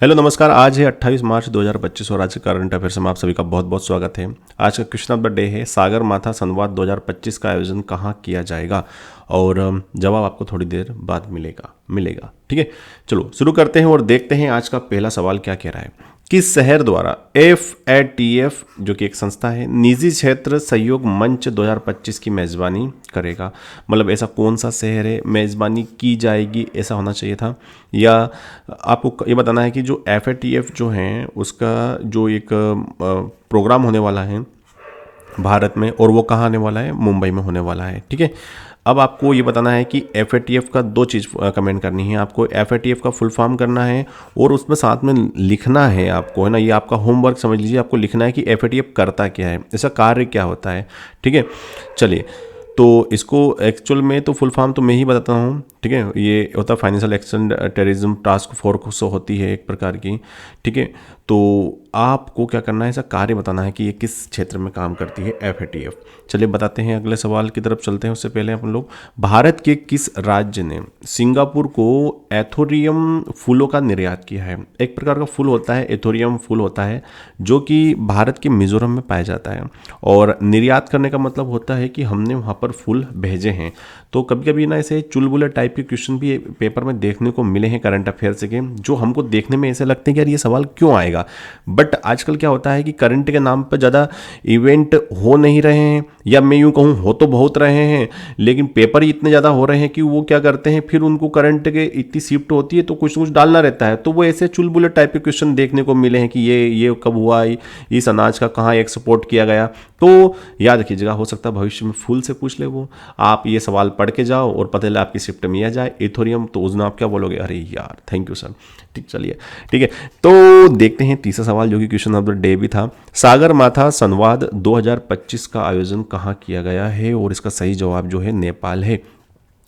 Hello नमस्कार। आज है 28 मार्च 2025 और आज के करंट अफेयर्स में आप सभी का बहुत बहुत स्वागत है। आज का क्वेश्चन ऑफ द डे है सागर माथा संवाद 2025 का आयोजन कहाँ किया जाएगा, और जवाब आपको थोड़ी देर बाद मिलेगा। ठीक है, चलो शुरू करते हैं और देखते हैं आज का पहला सवाल क्या कह रहा है। किस शहर द्वारा FATF जो कि एक संस्था है निजी क्षेत्र सहयोग मंच 2025 की मेज़बानी करेगा। मतलब ऐसा कौन सा शहर है, मेज़बानी की जाएगी, ऐसा होना चाहिए था। या आपको ये बताना है कि जो FATF जो है उसका जो एक प्रोग्राम होने वाला है भारत में, और वो कहाँ आने वाला है, मुंबई में होने वाला है। ठीक है, अब आपको ये बताना है कि FATF का दो चीज़ कमेंट करनी है। आपको FATF का फुल फॉर्म करना है और उसमें साथ में लिखना है आपको, है ना। ये आपका होमवर्क समझ लीजिए। आपको लिखना है कि FATF करता क्या है, इसका कार्य क्या होता है। ठीक है, चलिए तो इसको एक्चुअल में तो फुल फॉर्म तो मैं ही बताता हूँ। ठीक है, ये होता है financial action terrorism task force होती है एक प्रकार की। ठीक है, तो आपको क्या करना है, ऐसा कार्य बताना है कि ये किस क्षेत्र में काम करती है FATF। चलिए बताते हैं, अगले सवाल की तरफ चलते हैं। उससे पहले अपन लोग, भारत के किस राज्य ने सिंगापुर को एथोरियम फूलों का निर्यात किया है। एक प्रकार का फूल होता है, एथोरियम फूल होता है, जो कि भारत के मिजोरम में पाया जाता है। और निर्यात करने का मतलब होता है कि हमने वहाँ पर फूल भेजे हैं। तो कभी कभी ना ऐसे चुलबुले टाइप के क्वेश्चन भी पेपर में देखने को मिले हैं करंट अफेयर्स के, जो हमको देखने में ऐसे लगते हैं कि यार ये सवाल क्यों आएगा। बट आजकल क्या होता है कि करंट के नाम पर ज़्यादा इवेंट हो नहीं रहे हैं, या मैं यूँ कहूँ हो तो बहुत रहे हैं, लेकिन पेपर ही इतने ज़्यादा हो रहे हैं कि वो क्या करते हैं, फिर उनको करंट के इतनी शिफ्ट होती है तो कुछ ना कुछ डालना रहता है। तो वो ऐसे चुलबुले टाइप के क्वेश्चन देखने को मिले हैं कि ये कब हुआ, इस अनाज का कहाँ एक्सपोर्ट किया गया। तो याद रखिएगा, हो सकता है भविष्य में फूल से पूछ ले वो। आप ये सवाल पढ़ के जाओ और पता चला आपकी शिफ्ट में आ जाए एथोरियम, तो उस दिन आप क्या बोलोगे, अरे यार थैंक यू सर। ठीक, चलिए ठीक है, तो देखते हैं तीसरा सवाल जो कि क्वेश्चन ऑफ द डे भी था। सागर माथा संवाद 2025 का आयोजन कहाँ किया गया है, और इसका सही जवाब जो है नेपाल है।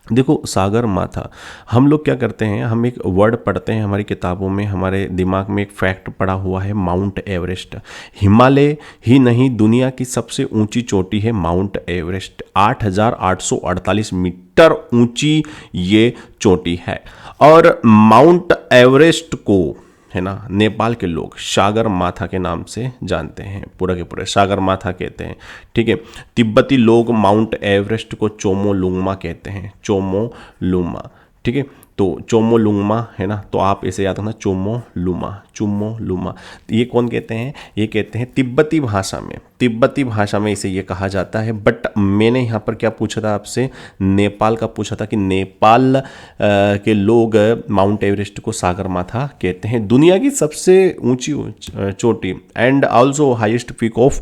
देखो, सागर माथा, हम लोग क्या करते हैं, हम एक वर्ड पढ़ते हैं हमारी किताबों में, हमारे दिमाग में एक फैक्ट पड़ा हुआ है, माउंट एवरेस्ट। हिमालय ही नहीं, दुनिया की सबसे ऊंची चोटी है माउंट एवरेस्ट। 8,848 मीटर ऊंची ये चोटी है। और माउंट एवरेस्ट को, है ना, नेपाल के लोग सागर माथा के नाम से जानते हैं, पूरा के पूरे सागर माथा कहते हैं। ठीक है, तिब्बती लोग माउंट एवरेस्ट को चोमोलुंगमा कहते हैं, चोमोलुंगमा। ठीक है, तो चोमोलुंगमा, है ना, तो आप इसे याद रखना, चोमोलुंगमा। ये कौन कहते हैं, ये कहते हैं तिब्बती भाषा में इसे ये कहा जाता है। बट मैंने यहाँ पर क्या पूछा था आपसे, नेपाल का पूछा था कि नेपाल के लोग माउंट एवरेस्ट को सागर माथा कहते हैं। दुनिया की सबसे ऊंची चोटी and also highest peak of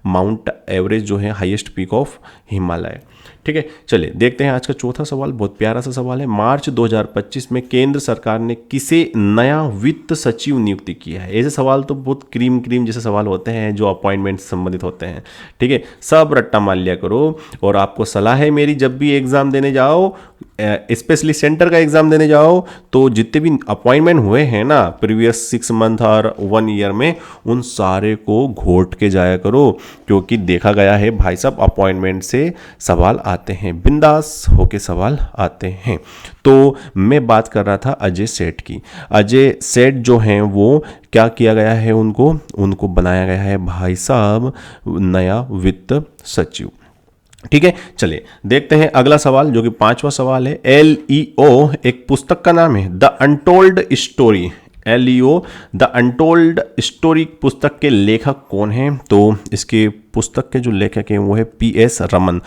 mount Everest जो है हाईएस्ट पीक ऑफ हिमालय। ठीक है, चलिए देखते हैं आज का चौथा सवाल। बहुत प्यारा सा सवाल है। मार्च 2025 में केंद्र सरकार ने किसे नया वित्त सचिव नियुक्ति किया है। ऐसे सवाल तो बहुत क्रीम जैसे सवाल होते हैं जो अपॉइंटमेंट से संबंधित होते हैं। ठीक है, सब रट्टा मार लिया करो। और आपको सलाह है मेरी, जब भी एग्जाम देने जाओ, स्पेशली सेंटर का एग्जाम देने जाओ, तो जितने भी अपॉइंटमेंट हुए हैं ना प्रीवियस 6 मंथ और 1 ईयर में, उन सारे को घोट के जाया करो, क्योंकि देखा गया है भाई साहब अपॉइंटमेंट से सवाल आते हैं, बिंदास होके सवाल आते हैं। तो मैं बात कर रहा था अजय सेठ की। अजय सेठ जो हैं वो क्या किया गया है, उनको बनाया गया है भाई साहब नया वित्त सचिव। ठीक है, चलिए देखते हैं अगला सवाल जो कि पांचवा सवाल है। LEO एक पुस्तक का नाम है, the untold story. LEO the untold story पुस्तक के लेखक कौन हैं? तो इसके पुस्तक के जो लेखक हैं वो है PS रमन,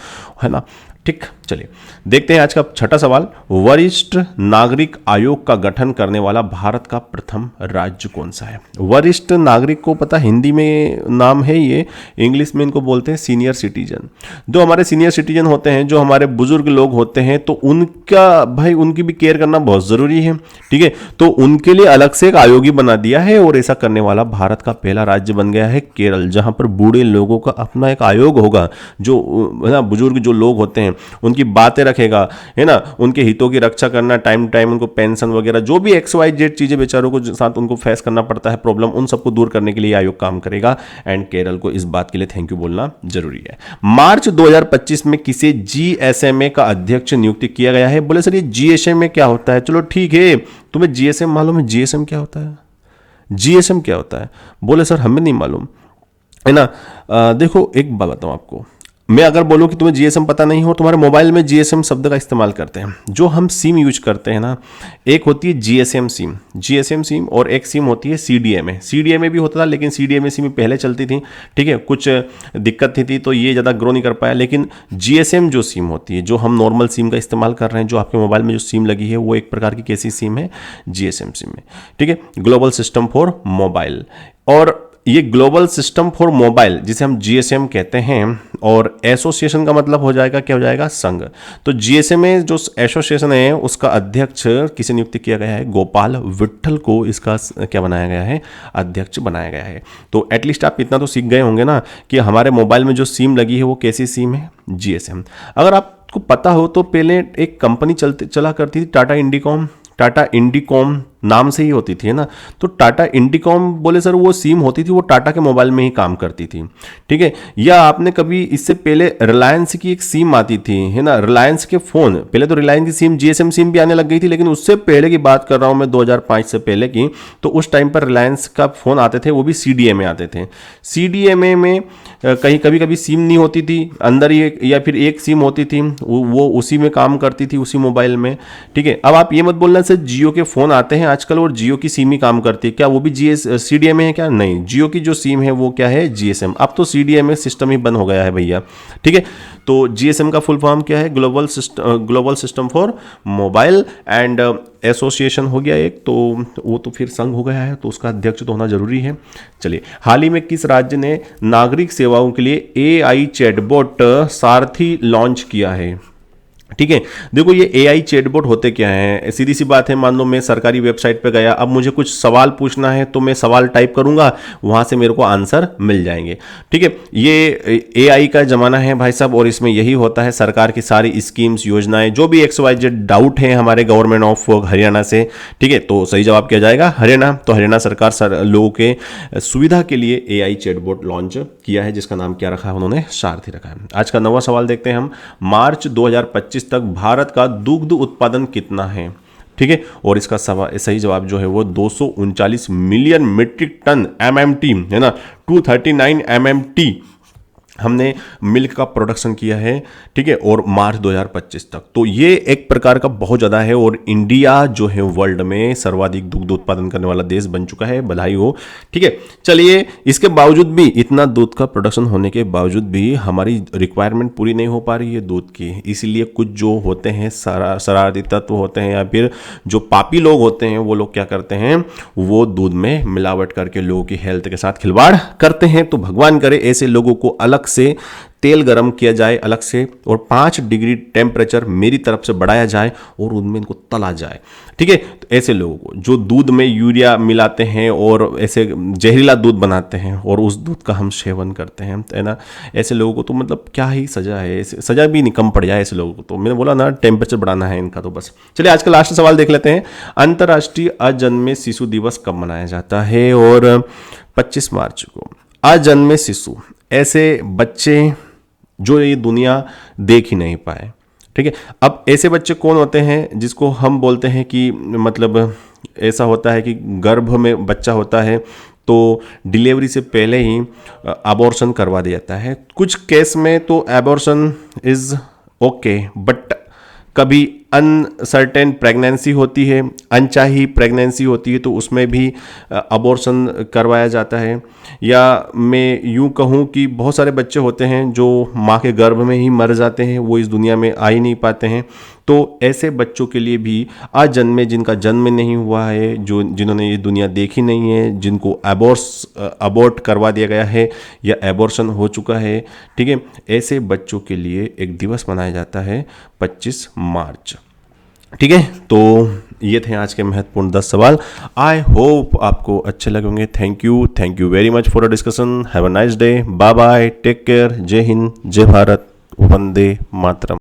है ना। ठीक, चलिए देखते हैं आज का छठा सवाल। वरिष्ठ नागरिक आयोग का गठन करने वाला भारत का प्रथम राज्य कौन सा है? वरिष्ठ नागरिक को पता, हिंदी में नाम है ये, इंग्लिश में इनको बोलते हैं सीनियर सिटीजन। जो हमारे सीनियर सिटीजन होते हैं, जो हमारे बुजुर्ग लोग होते हैं, तो उनका भाई उनकी भी केयर करना बहुत जरूरी है। ठीक है, तो उनके लिए अलग से एक आयोग ही बना दिया है, और ऐसा करने वाला भारत का पहला राज्य बन गया है केरल, जहां पर बूढ़े लोगों का अपना एक आयोग होगा, जो है ना बुजुर्ग जो लोग होते हैं उनकी बातें रखेगा, है ना, उनके हितों की रक्षा करना, टाइम टाइम उनको पेंशन वगैरह जो भी XYZ चीजें बेचारों को साथ उनको फेस करना पड़ता है प्रॉब्लम, उन सबको दूर करने के लिए आयोग काम करेगा। एंड केरल को इस बात के लिए थैंक यू बोलना जरूरी है। मार्च 2025 में किसे GSMA का अध्यक्ष नियुक्त किया गया है? बोले सर ये GSMA क्या होता है? चलो ठीक है, तुम्हें GSM मालूम है? GSM क्या होता है? जीएसएम क्या होता है? बोले सर हमें नहीं मालूम, है ना। देखो एक बात बताऊं आपको, मैं अगर बोलूं कि तुम्हें जीएसएम पता नहीं हो, तुम्हारे मोबाइल में जीएसएम शब्द का इस्तेमाल करते हैं। जो हम सिम यूज करते हैं ना, एक होती है जीएसएम सिम और एक सिम होती है सीडीएमए भी होता था, लेकिन सीडीएमए सिम पहले चलती थी, ठीक है, कुछ दिक्कत थी तो ये ज़्यादा ग्रो नहीं कर पाया। लेकिन जीएसएम जो सिम होती है, जो हम नॉर्मल सिम का इस्तेमाल कर रहे हैं, जो आपके मोबाइल में जो सिम लगी है, वो एक प्रकार की कैसी सिम है? जीएसएम सिम है, ठीक है, ग्लोबल सिस्टम फॉर मोबाइल। और ये ग्लोबल सिस्टम फॉर मोबाइल जिसे हम जीएसएम कहते हैं, और एसोसिएशन का मतलब हो जाएगा, क्या हो जाएगा? संघ। तो जीएसएम में जो एसोसिएशन है उसका अध्यक्ष किसे नियुक्त किया गया है? गोपाल विट्ठल को इसका क्या बनाया गया है? अध्यक्ष बनाया गया है। तो एटलीस्ट आप इतना तो सीख गए होंगे ना कि हमारे मोबाइल में जो सिम लगी है वो कैसी सिम है? जीएसएम। अगर आपको पता हो तो पहले एक कंपनी चला करती थी, टाटा इंडिकॉम नाम से ही होती थी, है ना। तो टाटा इंडिकॉम, बोले सर वो सिम होती थी, वो टाटा के मोबाइल में ही काम करती थी, ठीक है। या आपने कभी, इससे पहले रिलायंस की एक सिम आती थी, है ना, रिलायंस के फोन, पहले तो रिलायंस की सिम जीएसएम सिम भी आने लग गई थी, लेकिन उससे पहले की बात कर रहा हूं मैं 2005 से पहले की। तो उस टाइम पर रिलायंस का फोन आते थे, वो भी सीडीएमए आते थे। सीडीएमए में कहीं कभी कभी सिम नहीं होती थी अंदर ही, या फिर एक सिम होती थी, वो उसी में काम करती थी, उसी मोबाइल में, ठीक है। अब आप ये मत बोलना सर जियो के फोन आते हैं आजकल और जियो की सिम ही काम करती है, क्या वो भी सीडीएमए है क्या? नहीं, जियो की जो सिम है वो क्या है? जीएसएम। अब तो सीडीएमए सिस्टम ही बंद हो गया है भैया, ठीक है। तो जीएसएम का फुल फॉर्म क्या है? Global system for mobile and association हो गया एक, तो वो तो फिर संघ हो गया है, तो उसका अध्यक्ष तो होना जरूरी है। चलिए, हाल ही में किस राज्य ने नागरिक सेवाओं के लिए एआई चैटबॉट सारथी लॉन्च किया है? ठीक है, देखो ये एआई चैटबॉट होते क्या हैं? सीधी सी बात है, मान लो मैं सरकारी वेबसाइट पे गया, अब मुझे कुछ सवाल पूछना है तो मैं सवाल टाइप करूंगा, वहां से मेरे को आंसर मिल जाएंगे, ठीक है। ये एआई का जमाना है भाई साहब, और इसमें यही होता है, सरकार की सारी स्कीम्स, योजनाएं, जो भी XYZ डाउट है हमारे गवर्नमेंट ऑफ हरियाणा से, ठीक है, तो सही जवाब किया जाएगा हरियाणा। तो हरियाणा सरकार लोगों के सुविधा के लिए एआई चैटबॉट लॉन्च किया है, जिसका नाम क्या रखा है उन्होंने? सारथी रखा है। आज का 9वां सवाल देखते हैं हम। मार्च 2025 तक भारत का दुग्ध उत्पादन कितना है? ठीक है, और इसका सही जवाब जो है वो 239 मिलियन मीट्रिक टन MMT, है ना, 239 MMT हमने मिल्क का प्रोडक्शन किया है, ठीक है, और मार्च 2025 तक। तो ये एक प्रकार का बहुत ज़्यादा है, और इंडिया जो है वर्ल्ड में सर्वाधिक दुग्ध उत्पादन करने वाला देश बन चुका है, बधाई हो, ठीक है। चलिए, इसके बावजूद भी, इतना दूध का प्रोडक्शन होने के बावजूद भी हमारी रिक्वायरमेंट पूरी नहीं हो पा रही है दूध की। इसलिए कुछ जो होते हैं शरारती तत्व होते हैं, या फिर जो पापी लोग होते हैं, वो लोग क्या करते हैं? वो दूध में मिलावट करके लोगों की हेल्थ के साथ खिलवाड़ करते हैं। तो भगवान करे ऐसे लोगों को अलग से तेल गरम किया जाए अलग से, और 5 डिग्री टेम्परेचर मेरी तरफ से बढ़ाया जाए और उनमें इनको तला जाए, ठीक है। तो ऐसे लोगों को जो दूध में यूरिया मिलाते हैं और ऐसे जहरीला दूध बनाते हैं और उस दूध का हम सेवन करते हैं, है ना, ऐसे लोगों को तो मतलब क्या ही सजा है, सजा भी नहीं कम पड़ जाए ऐसे लोगों को। तो मैंने बोला ना, टेम्परेचर बढ़ाना है इनका, तो बस। चलिए, आज का लास्ट सवाल देख लेते हैं। अंतर्राष्ट्रीय अजन्मे शिशु दिवस कब मनाया जाता है? और 25 मार्च को। अजन्मे शिशु, ऐसे बच्चे जो ये दुनिया देख ही नहीं पाए, ठीक है। अब ऐसे बच्चे कौन होते हैं जिसको हम बोलते हैं कि मतलब ऐसा होता है कि गर्भ में बच्चा होता है तो डिलीवरी से पहले ही अबॉर्शन करवा दिया जाता है। कुछ केस में तो अबॉर्शन इज ओके, बट कभी अनसर्टेन प्रेगनेंसी होती है, अनचाही प्रेगनेंसी होती है, तो उसमें भी अबॉर्शन करवाया जाता है। या मैं यूँ कहूँ कि बहुत सारे बच्चे होते हैं जो माँ के गर्भ में ही मर जाते हैं, वो इस दुनिया में आ ही नहीं पाते हैं। तो ऐसे बच्चों के लिए भी अजन्मे, जिनका जन्म नहीं हुआ है, जिन्होंने ये दुनिया देखी नहीं है, जिनको अबॉर्ट करवा दिया गया है या एबॉर्शन हो चुका है, ठीक है, ऐसे बच्चों के लिए एक दिवस मनाया जाता है 25 मार्च, ठीक है। तो ये थे आज के महत्वपूर्ण 10 सवाल। आई होप आपको अच्छे लगे होंगे। Thank you very much for a discussion. Have a nice day. Bye bye, take care. जय हिंद, जय भारत, वंदे मातरम।